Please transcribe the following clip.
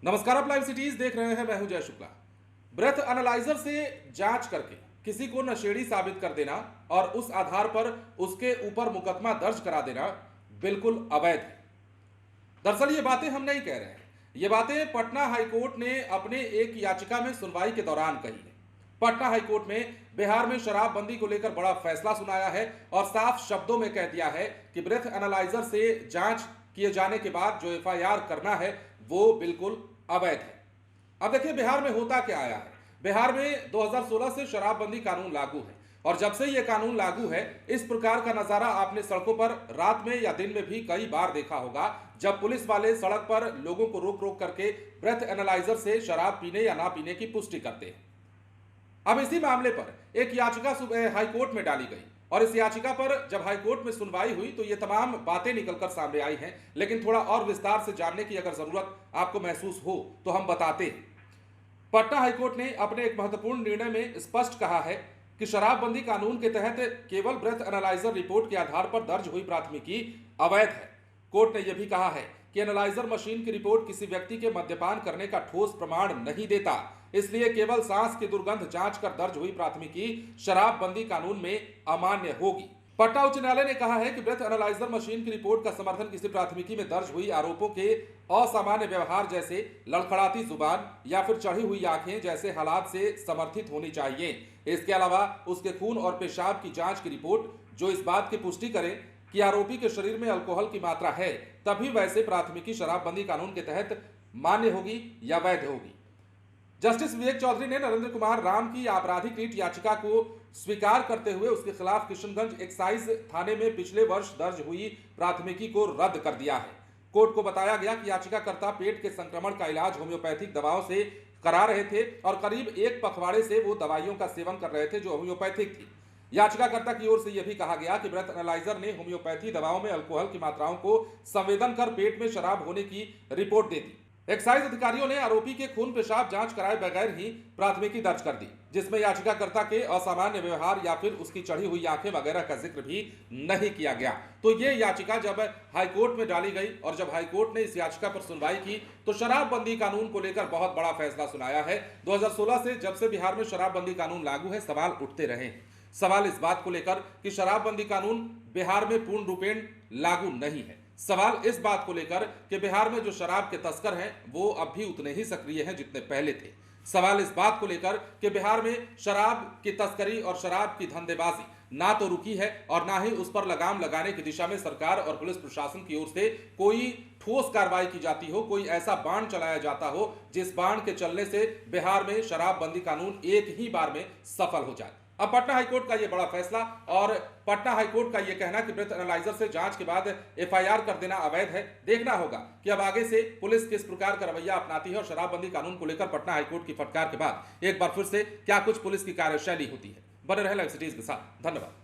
नमस्कार, आप live cities देख रहे हैं। मैं हूं जय शुक्ला। ब्रेथ एनालाइजर से जांच करके किसी को नशेड़ी साबित कर देना और उस आधार पर उसके ऊपर मुकदमा दर्ज करा देना बिल्कुल अवैध है। दरअसल ये बातें हम नहीं कह रहे हैं, ये बातें पटना हाईकोर्ट ने अपने एक याचिका में सुनवाई के दौरान कही है। पटना हाईकोर्ट में बिहार में शराबबंदी को लेकर बड़ा फैसला सुनाया है और साफ शब्दों में कह दिया है कि ब्रेथ एनालाइजर से जांच किए जाने के बाद जो एफआईआर करना है वो बिल्कुल अवैध है। अब देखिए बिहार में होता क्या आया है। बिहार में 2016 से शराबबंदी कानून लागू है और जब से यह कानून लागू है इस प्रकार का नजारा आपने सड़कों पर रात में या दिन में भी कई बार देखा होगा, जब पुलिस वाले सड़क पर लोगों को रोक रोक करके ब्रेथ एनालाइजर से शराब पीने या ना पीने की पुष्टि करते हैं। अब इसी मामले पर एक याचिका हाईकोर्ट में डाली गई और इस याचिका पर जब हाईकोर्ट में सुनवाई हुई तो ये तमाम बातें निकलकर सामने आई हैं। लेकिन थोड़ा और विस्तार से जानने की अगर जरूरत आपको महसूस हो तो हम बताते हैं। पटना हाईकोर्ट ने अपने एक महत्वपूर्ण निर्णय में स्पष्ट कहा है कि शराबबंदी कानून के तहत केवल ब्रेथ एनालाइजर रिपोर्ट के आधार पर दर्ज हुई प्राथमिकी अवैध है। कोर्ट ने यह भी कहा है कि एनालाइजर मशीन की रिपोर्ट किसी व्यक्ति के मद्यपान करने का ठोस प्रमाण नहीं देता, इसलिए केवल सांस की दुर्गंध जांच कर दर्ज हुई प्राथमिकी शराबबंदी कानून में अमान्य होगी। पटना उच्च न्यायालय ने कहा है कि ब्रेथ एनालाइजर मशीन की रिपोर्ट का समर्थन किसी प्राथमिकी में दर्ज हुई आरोपों के असामान्य व्यवहार जैसे लड़खड़ाती जुबान या फिर चढ़ी हुई आंखें जैसे हालात से समर्थित होनी चाहिए। इसके अलावा उसके खून और पेशाब की जांच की रिपोर्ट जो इस बात की पुष्टि करे कि आरोपी के शरीर में अल्कोहल की मात्रा है, तभी वैसे प्राथमिकी शराबबंदी कानून के तहत मान्य होगी या वैध होगी। जस्टिस विवेक चौधरी ने नरेंद्र कुमार राम की आपराधिक रीट याचिका को स्वीकार करते हुए उसके खिलाफ किशनगंज एक्साइज थाने में पिछले वर्ष दर्ज हुई प्राथमिकी को रद्द कर दिया है। कोर्ट को बताया गया कि याचिकाकर्ता पेट के संक्रमण का इलाज होम्योपैथिक दवाओं से करा रहे थे और करीब एक पखवाड़े से वो दवाइयों का सेवन कर रहे थे जो होम्योपैथिक थी। याचिकाकर्ता की ओर से यह भी कहा गया कि ब्रेथ एनालाइजर ने होम्योपैथी दवाओं में अल्कोहल की मात्राओं को संवेदन कर पेट में शराब होने की रिपोर्ट दे दी। एक्साइज अधिकारियों ने आरोपी के खून पेशाब जांच कराए बगैर ही प्राथमिकी दर्ज कर दी, जिसमें याचिकाकर्ता के असामान्य व्यवहार या फिर उसकी चढ़ी हुई आंखें वगैरह का जिक्र भी नहीं किया गया। तो ये याचिका जब हाईकोर्ट में डाली गई और जब हाईकोर्ट ने इस याचिका पर सुनवाई की तो शराबबंदी कानून को लेकर बहुत बड़ा फैसला सुनाया है। 2016 से जब से बिहार में शराबबंदी कानून लागू है, सवाल उठते रहे। सवाल इस बात को लेकर कि शराबबंदी कानून बिहार में पूर्ण रूपेण लागू नहीं है। सवाल इस बात को लेकर कि बिहार में जो शराब के तस्कर हैं वो अब भी उतने ही सक्रिय हैं जितने पहले थे। सवाल इस बात को लेकर कि बिहार में शराब की तस्करी और शराब की धंधेबाजी ना तो रुकी है और ना ही उस पर लगाम लगाने की दिशा में सरकार और पुलिस प्रशासन की ओर से कोई ठोस कार्रवाई की जाती हो, कोई ऐसा बाण चलाया जाता हो जिस बाण के चलने से बिहार में शराबबंदी कानून एक ही बार में सफल हो जाए। अब पटना हाईकोर्ट का यह बड़ा फैसला और पटना हाईकोर्ट का यह कहना कि ब्रेथ एनालाइजर से जांच के बाद एफआईआर कर देना अवैध है। देखना होगा कि अब आगे से पुलिस किस प्रकार का रवैया अपनाती है और शराबबंदी कानून को लेकर पटना हाईकोर्ट की फटकार के बाद एक बार फिर से क्या कुछ पुलिस की कार्यशैली होती है। बने रहे लाइव सिटीज के साथ। धन्यवाद।